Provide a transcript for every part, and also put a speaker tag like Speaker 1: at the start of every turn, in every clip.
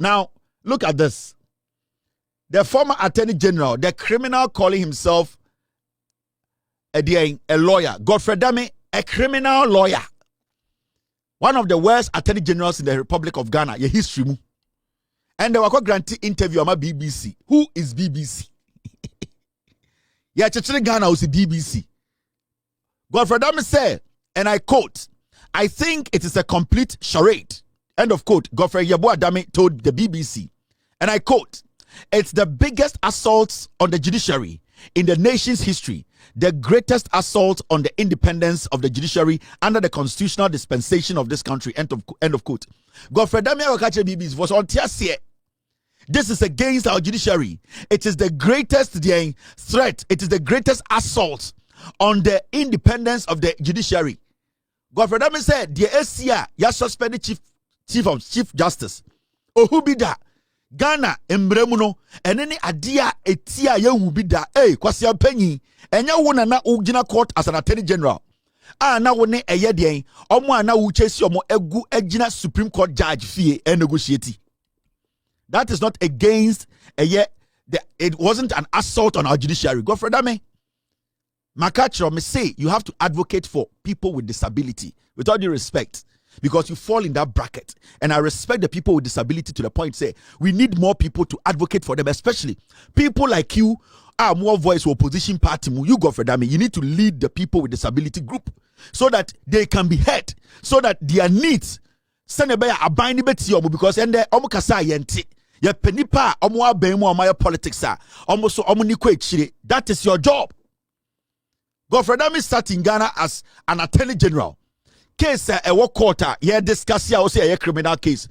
Speaker 1: Now, look at this. The former Attorney General, the criminal calling himself a lawyer, Godfred, a criminal lawyer. One of the worst Attorney Generals in the Republic of Ghana, your history. And they were granted interview on BBC. Who is BBC? Yeah, Ghana was the BBC. Godfred said, and I quote, I think it is a complete charade. End of quote. Godfred Adame told the BBC, and I quote, it's the biggest assault on the judiciary in the nation's history, the greatest assault on the independence of the judiciary under the constitutional dispensation of this country. End of quote. Godfred Adame BBC was on TSC. This is against our judiciary. It is the greatest threat. It is the greatest assault on the independence of the judiciary. Godfred Adame said, the SCA, ya suspended Chief Justice. Ohubida, Ghana, Embremuno, and any idea etia ye wubida, kwasi penny, and ya wona na ujina court as an Attorney General. Na wone eyedien, omo na uchesi omo egu ejina Supreme Court judge fee and negotiate. That is not against it wasn't an assault on our judiciary. Godfred Adame. Makacho may say you have to advocate for people with disability, with all due respect, because you fall in that bracket. And I respect the people with disability to the point say we need more people to advocate for them, especially people like you are more voice opposition party. You go for them. You need to lead the people with disability group so that they can be heard, so that their needs send a better abiding because and the omukasa yenti ye penipa omwa bemu omaya politics almost so that is your job. Godfred Adame sat in Ghana as an Attorney General. Case a work quarter, yeah, discuss here also a criminal case.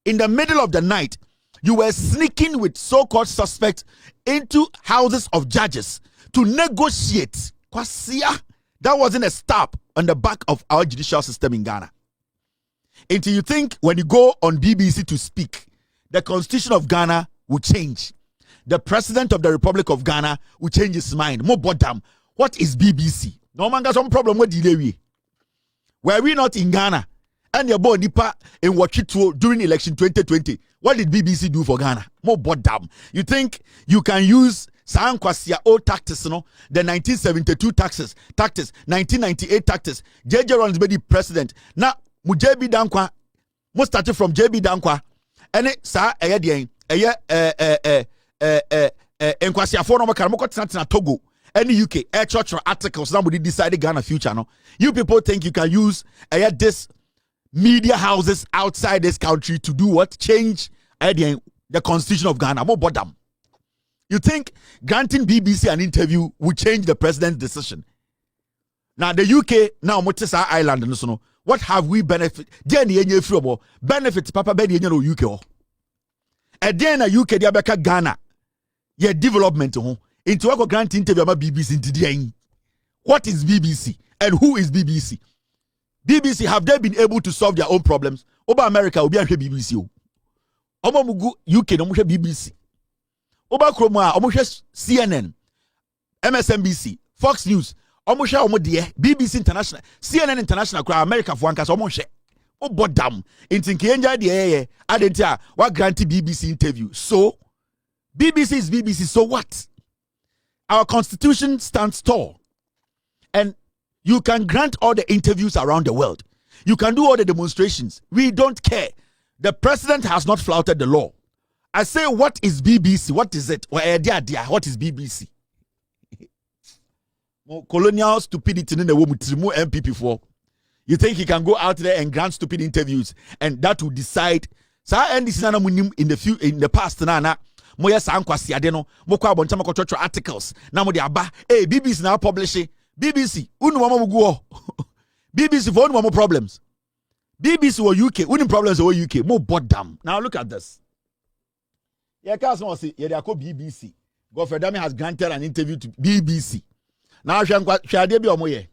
Speaker 1: In the middle of the night, you were sneaking with so-called suspects into houses of judges to negotiate. Kwasia, that wasn't a stop on the back of our judicial system in Ghana. Until you think when you go on BBC to speak, the constitution of Ghana will change. The president of the Republic of Ghana will change his mind. More bottom. What is BBC? No man got some problem with delay. Were we not in Ghana? And your boy Nipa in Wachito during election 2020. What did BBC do for Ghana? More bottom. You think you can use Sankwasia old tactics, the 1972 taxes, 1998 taxes. JJ Ron's the president. Now, JB Dankwa, most started from JB Dankwa. And it sa Nkwasia for no makara Togo. Any UK air church articles somebody decided Ghana future. No, you people think you can use this media houses outside this country to do what? Change the constitution of Ghana. More bottom. You think granting BBC an interview will change the president's decision? Now the UK now Motesa Island and so what have we benefit? Benefits Papa Benny UK. And then a UK diabeka Ghana. Yeah, development into what grant interview about BBC into the what is BBC and who is BBC? BBC, have they been able to solve their own problems? Over America will be BBC. Oba mugu UK no muhwe BBC. Oba kroma omuhwe CNN, MSNBC, Fox News, omuhwe omodie, BBC International, CNN International kra America for anka so omuhwe. Obodam into Kenya de adentia what grant BBC interview. So BBC is BBC, so what? Our constitution stands tall. And you can grant all the interviews around the world. You can do all the demonstrations. We don't care. The president has not flouted the law. I say, what is BBC? What is it? What is BBC? Colonial stupidity in the woman MPP for. You think he can go out there and grant stupid interviews and that will decide? So I end this in the past nana. Moya sankwasi adeno moko abontama kochocho articles na mo de aba BBC now publishing BBC unu mama muguo BBC for unu mama problems BBC or UK unu problems or UK mo bottom. Now look at this. Yeah, cause no say yeah they call BBC. Godfred Adame has granted an interview to BBC. Now shade bi omoye.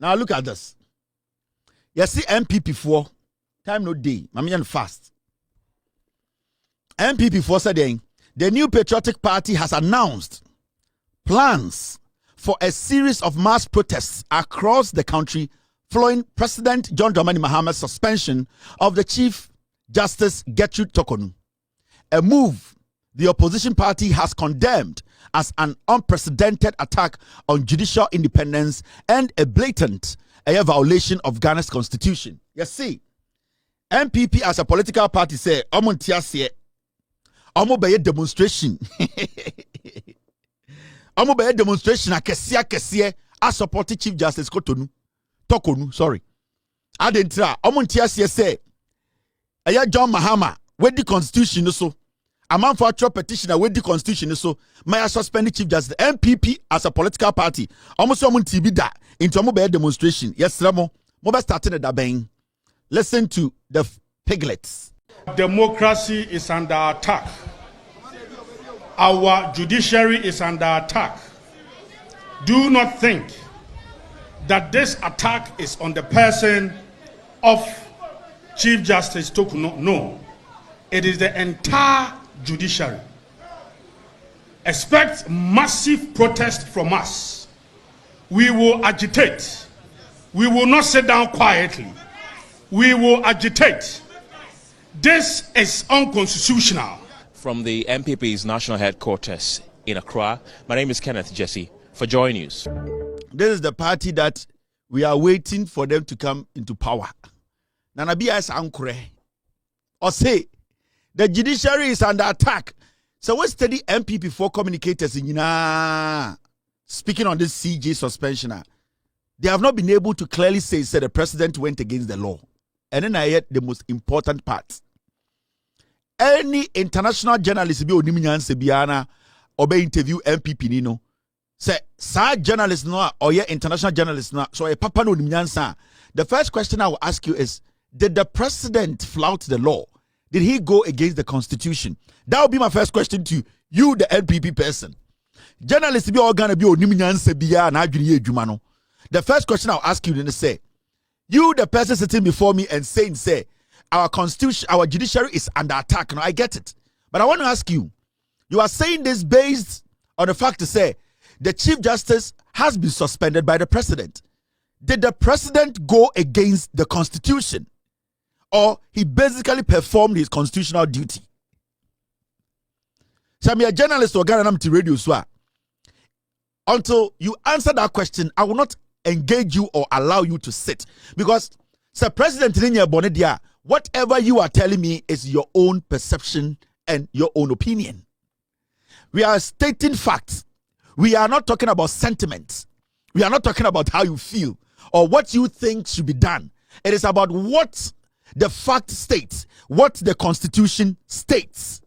Speaker 1: Now look at this. You see MPP for time no day. Mamian fast. MPP for said the New Patriotic Party has announced plans for a series of mass protests across the country following President John Dramani Mahama's suspension of the Chief Justice Gertrude Torkornoo, a move the opposition party has condemned as an unprecedented attack on judicial independence and a blatant violation of Ghana's constitution. You see, MPP as a political party say, "Omontiasie, omo be demonstration, omo be demonstration akesiye as supporting Chief Justice Torkornoo. Sorry, adentra omontiasie say, aya John Mahama with the constitution so." A man for a petitioner with the constitution so may I suspend the Chief Justice. MPP as a political party almost someone TB that into a demonstration. Yes, Ramo. Mobile starting at that bang. Listen to the piglets.
Speaker 2: Democracy is under attack. Our judiciary is under attack. Do not think that this attack is on the person of Chief Justice Torkornoo. No. It is the entire judiciary. Expect massive protest from us. We will agitate. We will not sit down quietly. We will agitate. This is unconstitutional.
Speaker 3: From the MPP's national headquarters in Accra, my name is Kenneth Jesse for Joy News.
Speaker 1: This is the party that we are waiting for them to come into power. Nanabia is ankure. Or say, the judiciary is under attack. So we study MPP for communicators in speaking on this CJ suspension. They have not been able to clearly say the president went against the law. And then I had the most important part. Any international journalist be onimian sebiana or be interview MPP nino. Say sa journalist no or yeah international journalist no so a papa no onimian sa. The first question I will ask you is, did the president flout the law? Did he go against the constitution? That would be my first question to you, the NPP person. Journalists be all gonna be The first question I'll ask you is say, you, the person sitting before me and saying, say, our constitution, our judiciary is under attack. Now I get it. But I want to ask you, you are saying this based on the fact to say the Chief Justice has been suspended by the president. Did the president go against the constitution? Or he basically performed his constitutional duty? So I'm a journalist or Ghana radio so until you answer that question, I will not engage you or allow you to sit. Because Sir President Bonedia, whatever you are telling me is your own perception and your own opinion. We are stating facts. We are not talking about sentiments. We are not talking about how you feel or what you think should be done. It is about what the fact states, what the constitution states.